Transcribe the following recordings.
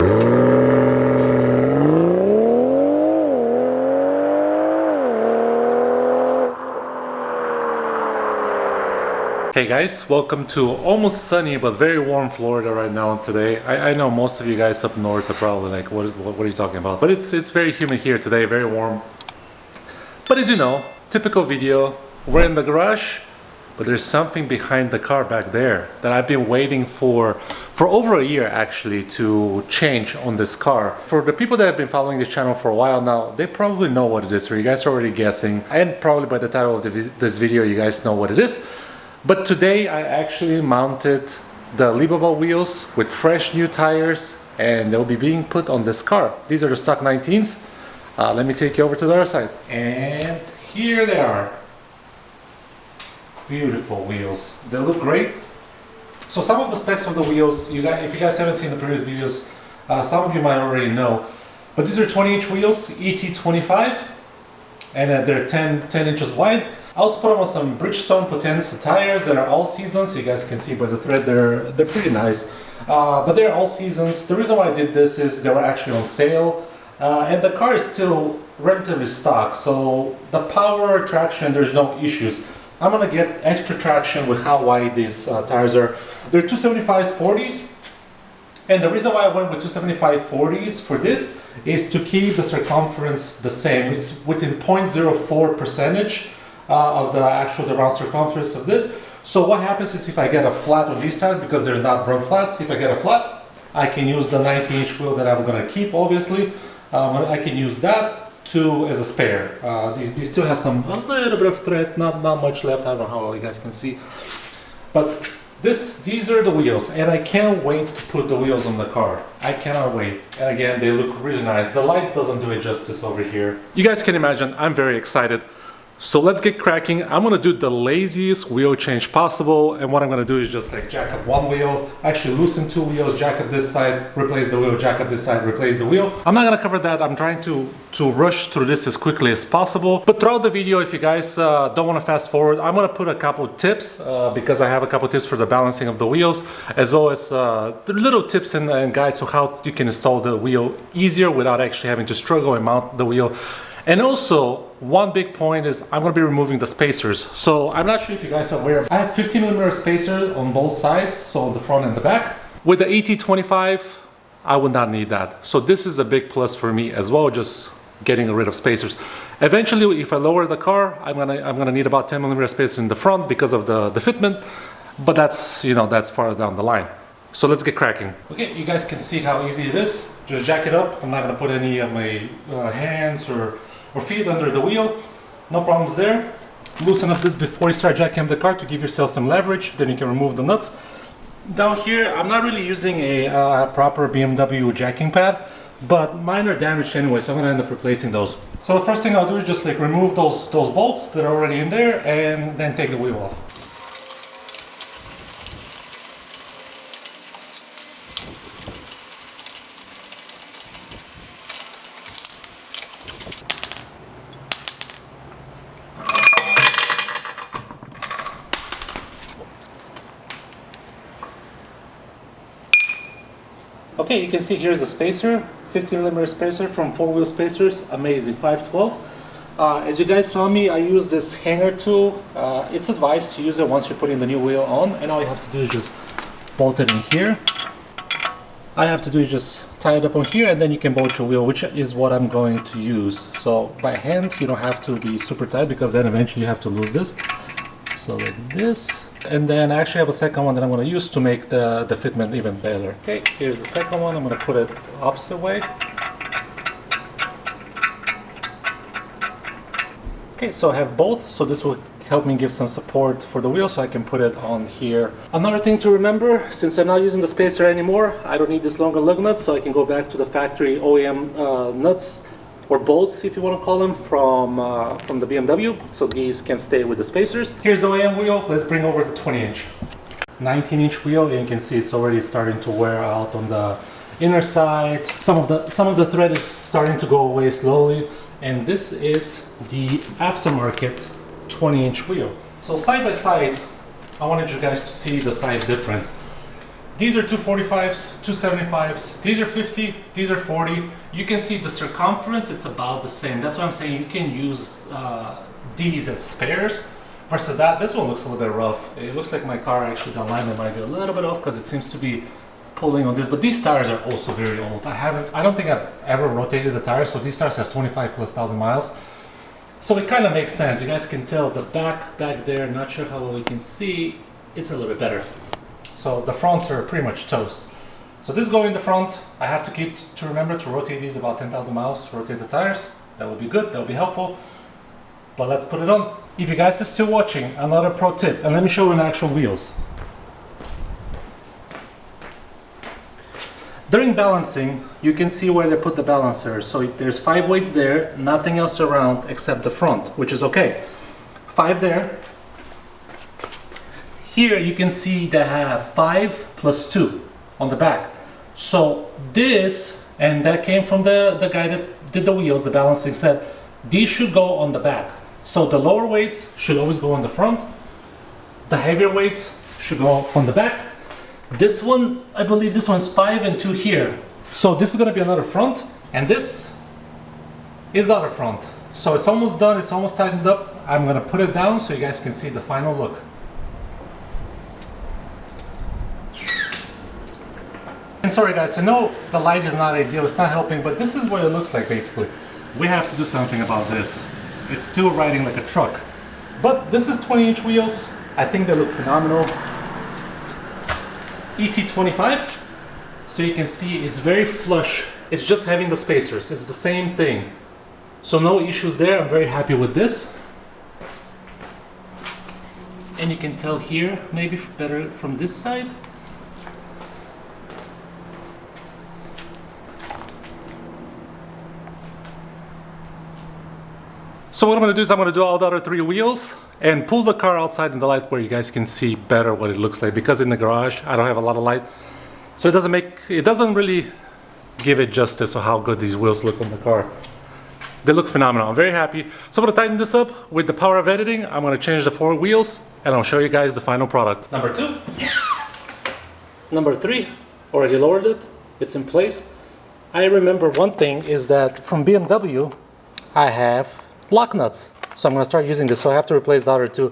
Hey guys, welcome to almost sunny but very warm Florida right now today. I know most of you guys up north are probably like, what are you talking about? But it's very humid here today, very warm. But as you know, typical video, we're in the garage, but there's something behind the car back there that I've been waiting for over a year actually to change on this car. For the people that have been following this channel for a while now, they probably know what it is, or you guys are already guessing, and probably by the title of this video you guys know what it is. But today I actually mounted the Alibaba wheels with fresh new tires, and they'll be being put on this car. These are the stock 19s. Let me take you over to the other side. And here they are. Beautiful wheels. They look great. So some of the specs of the wheels, if you guys haven't seen the previous videos, some of you might already know. But these are 20-inch wheels, ET25, and they're 10 inches wide. I also put them on some Bridgestone Potenza tires that are all seasons. So you guys can see by the thread they're pretty nice, but they're all seasons. The reason why I did this is they were actually on sale, and the car is still relatively stock, so the power traction, there's no issues. I'm gonna get extra traction with how wide these tires are. They're 275s 40s, and the reason why I went with 275 40s for this is to keep the circumference the same. It's within 0.04% of the round circumference of this. So what happens is if I get a flat on these tires, because they're not run flats, if I get a flat, I can use the 19-inch wheel that I'm going to keep, obviously. I can use that as a spare. These still have a little bit of thread, not much left. I don't know how well you guys can see. But these are the wheels, and I can't wait to put the wheels on the car. I cannot wait. And again, they look really nice. The light doesn't do it justice over here. You guys can imagine, I'm very excited. So let's get cracking. I'm gonna do the laziest wheel change possible, and what I'm gonna do is just like jack up one wheel, actually loosen two wheels, jack up this side, replace the wheel, jack up this side, replace the wheel. I'm not gonna cover that. I'm trying to rush through this as quickly as possible. But throughout the video, if you guys don't wanna fast forward, I'm gonna put a couple tips because I have a couple tips for the balancing of the wheels, as well as the little tips and guides to how you can install the wheel easier without actually having to struggle and mount the wheel. And also, one big point is I'm going to be removing the spacers. So I'm not sure if you guys are aware, I have 15mm spacer on both sides, so on the front and the back. With the ET25, I would not need that. So this is a big plus for me as well, just getting rid of spacers. Eventually, if I lower the car, I'm gonna need about 10mm spacer in the front because of the fitment, but that's farther down the line. So let's get cracking. Okay, you guys can see how easy it is. Just jack it up. I'm not going to put any of my hands or feet under the wheel. No problems there. Loosen up this before you start jacking up the car to give yourself some leverage. Then you can remove the nuts. Down here, I'm not really using a proper BMW jacking pad, but mine are damaged anyway, so I'm going to end up replacing those. So the first thing I'll do is just like remove those bolts that are already in there, and then take the wheel off. Okay, you can see here's a spacer, 15mm spacer from 4-wheel spacers, amazing, 512. As you guys saw me, I use this hanger tool. It's advised to use it once you're putting the new wheel on, and all you have to do is just bolt it in here. All you have to do is just tie it up on here, and then you can bolt your wheel, which is what I'm going to use. So by hand, you don't have to be super tight, because then eventually you have to lose this. So like this. And then I actually have a second one that I'm going to use to make the fitment even better. Okay, here's the second one. I'm going to put it opposite way. Okay, so I have both. So this will help me give some support for the wheel, so I can put it on here. Another thing to remember, since I'm not using the spacer anymore, I don't need this longer lug nuts, so I can go back to the factory OEM nuts, or bolts if you want to call them, from the BMW, so these can stay with the spacers. Here's the OEM wheel. Let's bring over the 20-inch. 19-inch wheel, and you can see it's already starting to wear out on the inner side. Some of the thread is starting to go away slowly, and this is the aftermarket 20-inch wheel. So side by side, I wanted you guys to see the size difference. These are 245s, 275s, these are 50, these are 40. You can see the circumference, it's about the same. That's why I'm saying you can use these as spares versus that. This one looks a little bit rough. It looks like my car actually, the alignment might be a little bit off because it seems to be pulling on this, but these tires are also very old. I don't think I've ever rotated the tires, so these tires have 25,000+ miles. So it kind of makes sense. You guys can tell the back there, not sure how well you can see, it's a little bit better. So the fronts are pretty much toast. So this is going in the front. I have to remember to rotate these about 10,000 miles to rotate the tires. That would be good, that would be helpful. But let's put it on. If you guys are still watching, another pro tip, and let me show you in actual wheels. During balancing, you can see where they put the balancer. So there's 5 weights there, nothing else around except the front, which is okay. 5 there. Here you can see they have 5 + 2 on the back. So this, and that came from the guy that did the wheels, the balancing, said these should go on the back. So the lower weights should always go on the front. The heavier weights should go on the back. This one, I believe this one's 5 and 2 here. So this is gonna be another front, and this is other front. So it's almost done, it's almost tightened up. I'm gonna put it down so you guys can see the final look. And sorry guys, I know the light is not ideal, it's not helping, but this is what it looks like basically. We have to do something about this. It's still riding like a truck. But this is 20-inch wheels. I think they look phenomenal. ET25, so you can see it's very flush. It's just having the spacers, it's the same thing. So no issues there, I'm very happy with this. And you can tell here, maybe better from this side. So what I'm going to do is I'm going to do all the other 3 wheels and pull the car outside in the light where you guys can see better what it looks like, because in the garage I don't have a lot of light, so it doesn't really give it justice of how good these wheels look on the car. They look phenomenal. I'm very happy. So I'm going to tighten this up with the power of editing. I'm going to change the 4 wheels and I'll show you guys the final product. Number 2. Number 3. Already lowered it. It's in place. I remember one thing is that from BMW I have lock nuts. So I'm going to start using this, so I have to replace the other 2.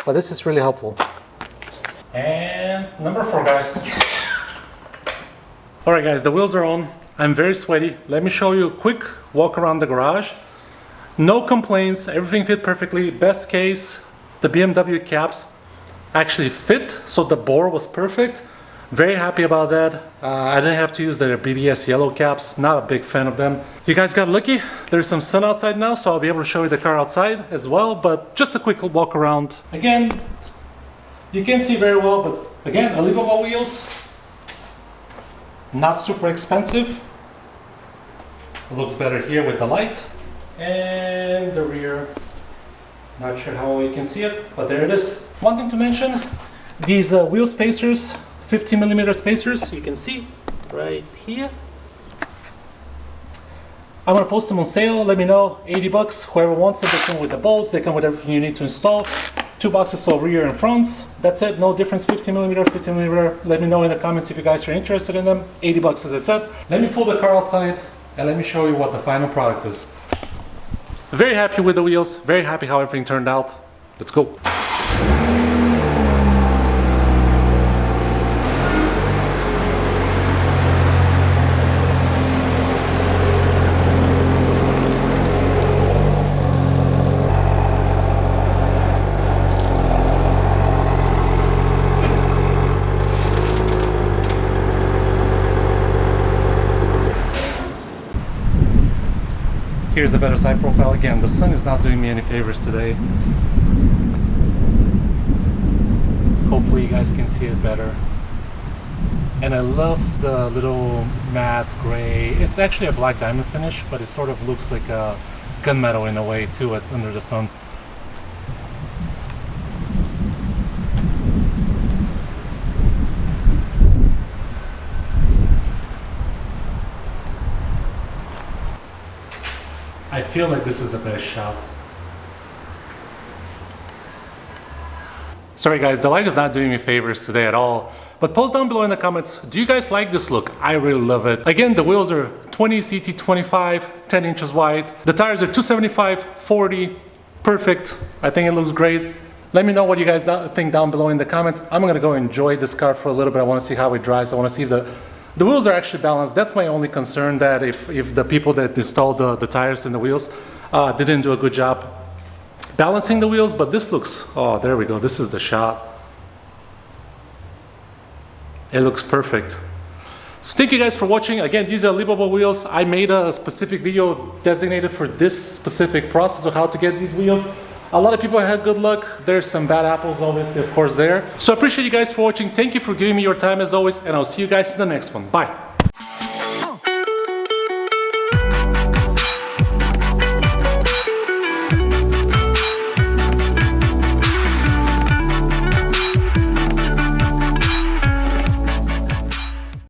But this is really helpful. And number 4, guys. Alright guys, the wheels are on. I'm very sweaty. Let me show you a quick walk around the garage. No complaints, everything fit perfectly. Best case, the BMW caps actually fit, so the bore was perfect. Very happy about that. I didn't have to use the BBS yellow caps. Not a big fan of them. You guys got lucky. There's some sun outside now, so I'll be able to show you the car outside as well, but just a quick walk around. Again, you can't see very well, but again, Alibaba wheels. Not super expensive. It looks better here with the light. And the rear. Not sure how well you can see it, but there it is. One thing to mention, these wheel spacers, 50mm spacers, you can see right here. I'm gonna post them on sale. Let me know, 80 bucks. Whoever wants them, they come with the bolts, they come with everything you need to install. 2 boxes of rear and fronts. That's it, no difference, 50mm, 50mm. Let me know in the comments if you guys are interested in them. 80 bucks, as I said. Let me pull the car outside and let me show you what the final product is. Very happy with the wheels, very happy how everything turned out. Let's go. Here's a better side profile. Again, the sun is not doing me any favors today. Hopefully you guys can see it better. And I love the little matte gray. It's actually a black diamond finish, but it sort of looks like a gunmetal in a way too under the sun. I feel like this is the best shot. Sorry guys, the light is not doing me favors today at all. But post down below in the comments, do you guys like this look? I really love it. Again, the wheels are 20 CT25, 10 inches wide. The tires are 275, 40, perfect. I think it looks great. Let me know what you guys think down below in the comments. I'm gonna go enjoy this car for a little bit. I wanna see how it drives. I wanna see if the wheels are actually balanced. That's my only concern, that if the people that installed the tires and the wheels didn't do a good job balancing the wheels. But this looks, oh, there we go. This is the shot. It looks perfect. So thank you guys for watching. Again, these are Alibaba wheels. I made a specific video designated for this specific process of how to get these wheels. A lot of people had good luck. There's some bad apples, obviously, of course, there. So I appreciate you guys for watching. Thank you for giving me your time as always, and I'll see you guys in the next one. Bye.